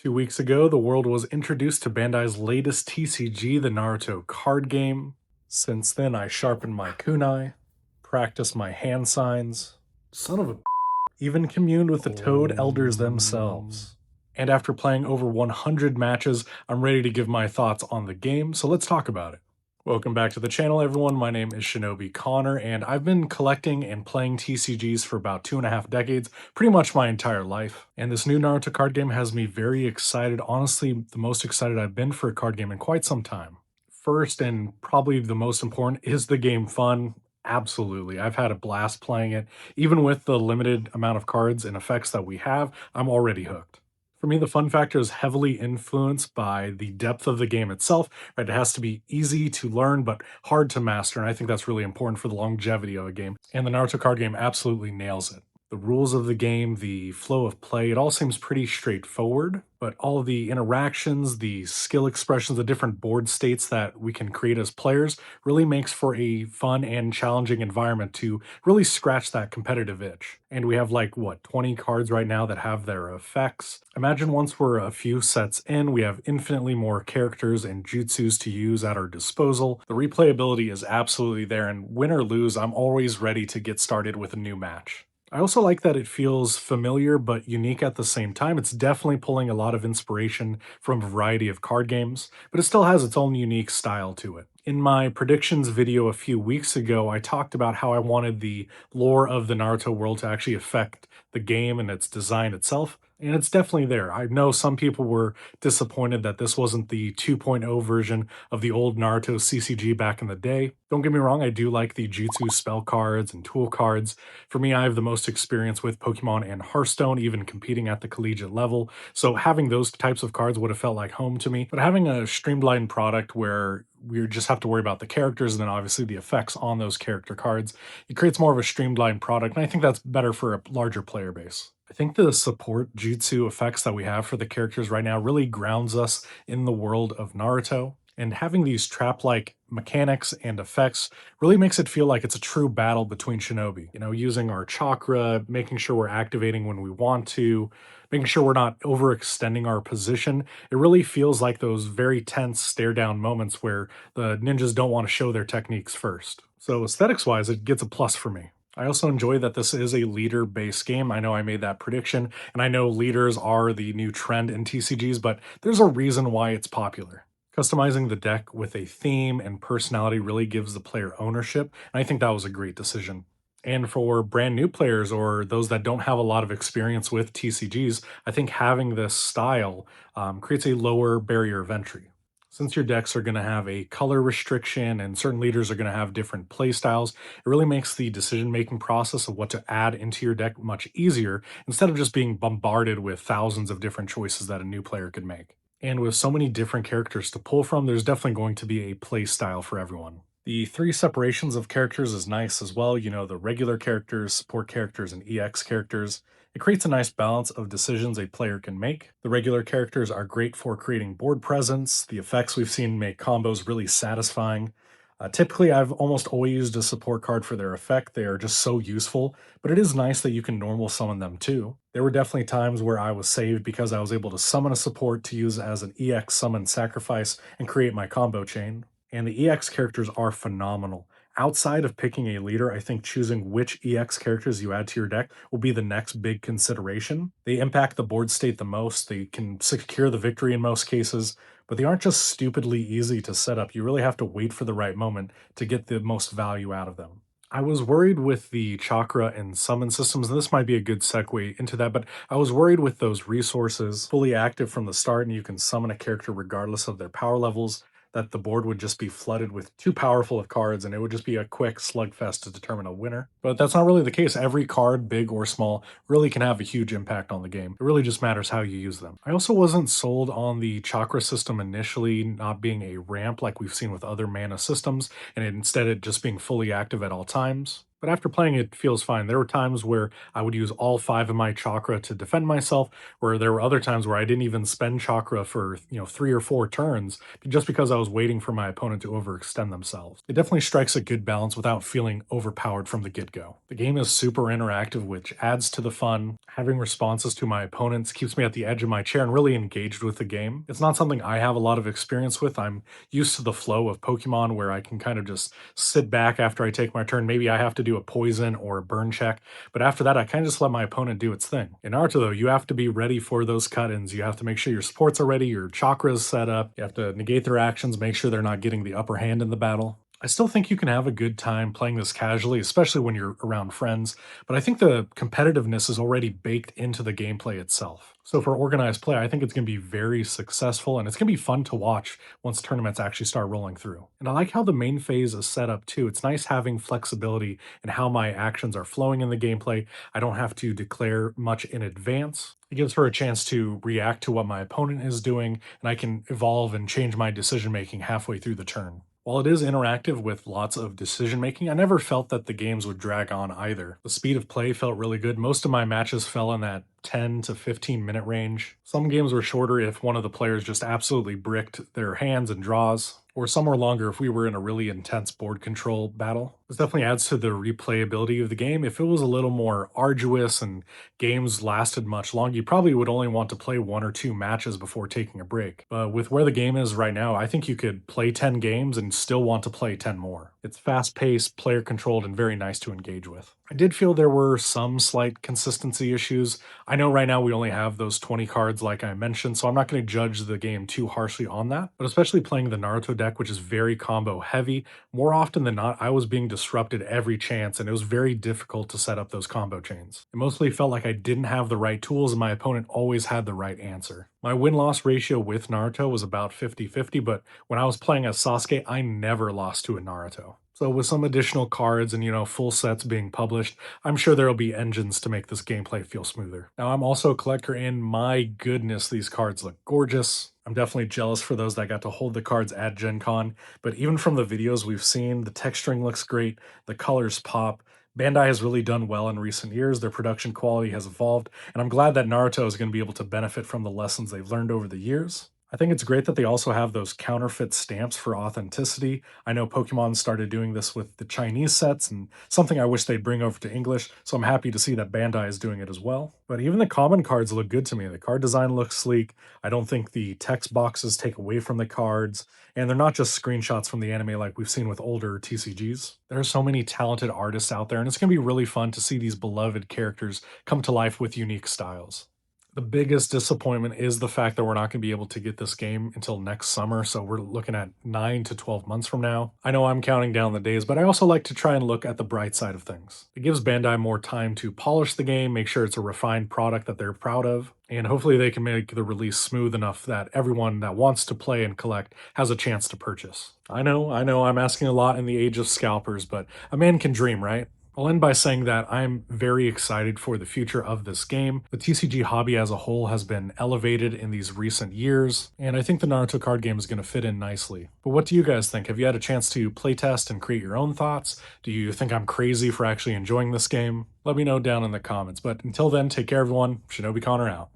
2 weeks ago, the world was introduced to Bandai's latest TCG, the Naruto Card Game. Since then, I sharpened my kunai, practiced my hand signs, son of a even communed with the Toad Elders themselves. And after playing over 100 matches, I'm ready to give my thoughts on the game, so let's talk about it. Welcome back to the channel, everyone. My name is Shinobi Connor, and I've been collecting and playing TCGs for about 2.5 decades, pretty much my entire life. And this new Naruto card game has me very excited, honestly, the most excited I've been for a card game in quite some time. First, and probably the most important, is the game fun? Absolutely. I've had a blast playing it. Even with the limited amount of cards and effects that we have, I'm already hooked. For me, the fun factor is heavily influenced by the depth of the game itself, right? It has to be easy to learn, but hard to master, and I think that's really important for the longevity of a game. And the Naruto card game absolutely nails it. The rules of the game, the flow of play, it all seems pretty straightforward, but all of the interactions, the skill expressions, the different board states that we can create as players really makes for a fun and challenging environment to really scratch that competitive itch. And we have like, what, 20 cards right now that have their effects. Imagine once we're a few sets in, we have infinitely more characters and jutsus to use at our disposal. The replayability is absolutely there, and win or lose, I'm always ready to get started with a new match. I also like that it feels familiar but unique at the same time. It's definitely pulling a lot of inspiration from a variety of card games, but it still has its own unique style to it. In my predictions video a few weeks ago, I talked about how I wanted the lore of the Naruto world to actually affect the game and its design itself, and it's definitely there. I know some people were disappointed that this wasn't the 2.0 version of the old Naruto CCG back in the day. Don't get me wrong, I do like the jutsu spell cards and tool cards. For me, I have the most experience with Pokemon and Hearthstone, even competing at the collegiate level. So having those types of cards would have felt like home to me. But having a streamlined product where we just have to worry about the characters and then obviously the effects on those character cards, it creates more of a streamlined product. And I think that's better for a larger player base. I think the support jutsu effects that we have for the characters right now really grounds us in the world of Naruto. And having these trap-like mechanics and effects really makes it feel like it's a true battle between shinobi. You know, using our chakra, making sure we're activating when we want to, making sure we're not overextending our position. It really feels like those very tense stare-down moments where the ninjas don't want to show their techniques first. So aesthetics-wise, it gets a plus for me. I also enjoy that this is a leader-based game. I know I made that prediction, and I know leaders are the new trend in TCGs, but there's a reason why it's popular. Customizing the deck with a theme and personality really gives the player ownership, and I think that was a great decision. And for brand new players or those that don't have a lot of experience with TCGs, I think having this style creates a lower barrier of entry. Since your decks are going to have a color restriction and certain leaders are going to have different play styles, it really makes the decision making process of what to add into your deck much easier instead of just being bombarded with thousands of different choices that a new player could make. And with so many different characters to pull from, there's definitely going to be a play style for everyone. The three separations of characters is nice as well. You know, the regular characters, support characters, and EX characters. It creates a nice balance of decisions a player can make. The regular characters are great for creating board presence. The effects we've seen make combos really satisfying. Typically, I've almost always used a support card for their effect. They are just so useful, but it is nice that you can normal summon them too. There were definitely times where I was saved because I was able to summon a support to use as an EX summon sacrifice and create my combo chain. And the EX characters are phenomenal. Outside of picking a leader, I think choosing which EX characters you add to your deck will be the next big consideration. They impact the board state the most, they can secure the victory in most cases, but they aren't just stupidly easy to set up. You really have to wait for the right moment to get the most value out of them. I was worried with the chakra and summon systems, and this might be a good segue into that, but I was worried with those resources fully active from the start, and you can summon a character regardless of their power levels, that the board would just be flooded with too powerful of cards and it would just be a quick slugfest to determine a winner. But that's not really the case. Every card, big or small, really can have a huge impact on the game. It really just matters how you use them. I also wasn't sold on the chakra system initially not being a ramp like we've seen with other mana systems, and instead it just being fully active at all times. But after playing it feels fine. There were times where I would use all 5 of my chakra to defend myself, where there were other times where I didn't even spend chakra for, 3 or 4 turns just because I was waiting for my opponent to overextend themselves. It definitely strikes a good balance without feeling overpowered from the get-go. The game is super interactive, which adds to the fun. Having responses to my opponents keeps me at the edge of my chair and really engaged with the game. It's not something I have a lot of experience with. I'm used to the flow of Pokemon where I can kind of just sit back after I take my turn. Maybe I have to do a poison or a burn check, but after that, I kind of just let my opponent do its thing. In Naruto, though, you have to be ready for those cut-ins. You have to make sure your supports are ready, your chakras set up. You have to negate their actions, make sure they're not getting the upper hand in the battle. I still think you can have a good time playing this casually, especially when you're around friends, but I think the competitiveness is already baked into the gameplay itself. So for organized play, I think it's going to be very successful and it's going to be fun to watch once tournaments actually start rolling through. And I like how the main phase is set up too. It's nice having flexibility in how my actions are flowing in the gameplay. I don't have to declare much in advance. It gives her a chance to react to what my opponent is doing, and I can evolve and change my decision making halfway through the turn. While it is interactive with lots of decision making, I never felt that the games would drag on either. The speed of play felt really good. Most of my matches fell in that 10 to 15-minute range. Some games were shorter if one of the players just absolutely bricked their hands and draws, or some were longer if we were in a really intense board control battle. This definitely adds to the replayability of the game. If it was a little more arduous and games lasted much longer, you probably would only want to play 1 or 2 matches before taking a break. But with where the game is right now, I think you could play 10 games and still want to play 10 more. It's fast-paced, player-controlled, and very nice to engage with. I did feel there were some slight consistency issues. I know right now we only have those 20 cards like I mentioned, so I'm not going to judge the game too harshly on that. But especially playing the Naruto deck, which is very combo heavy, more often than not, I was being disrupted every chance, and it was very difficult to set up those combo chains. It mostly felt like I didn't have the right tools, and my opponent always had the right answer. My win-loss ratio with Naruto was about 50-50, but when I was playing as Sasuke, I never lost to a Naruto. So with some additional cards and, full sets being published, I'm sure there'll be engines to make this gameplay feel smoother. Now, I'm also a collector, and my goodness, these cards look gorgeous. I'm definitely jealous for those that got to hold the cards at Gen Con, but even from the videos we've seen, the texturing looks great, the colors pop. Bandai has really done well in recent years, their production quality has evolved, and I'm glad that Naruto is going to be able to benefit from the lessons they've learned over the years. I think it's great that they also have those counterfeit stamps for authenticity. I know Pokemon started doing this with the Chinese sets, and something I wish they'd bring over to English, so I'm happy to see that Bandai is doing it as well. But even the common cards look good to me. The card design looks sleek. I don't think the text boxes take away from the cards, and they're not just screenshots from the anime like we've seen with older TCGs. There are so many talented artists out there, and it's going to be really fun to see these beloved characters come to life with unique styles. The biggest disappointment is the fact that we're not going to be able to get this game until next summer, so we're looking at 9 to 12 months from now. I know I'm counting down the days, but I also like to try and look at the bright side of things. It gives Bandai more time to polish the game, make sure it's a refined product that they're proud of, and hopefully they can make the release smooth enough that everyone that wants to play and collect has a chance to purchase. I know, I'm asking a lot in the age of scalpers, but a man can dream, right? I'll end by saying that I'm very excited for the future of this game. The TCG hobby as a whole has been elevated in these recent years, and I think the Naruto card game is going to fit in nicely. But what do you guys think? Have you had a chance to playtest and create your own thoughts? Do you think I'm crazy for actually enjoying this game? Let me know down in the comments. But until then, take care everyone. Shinobi Connor out.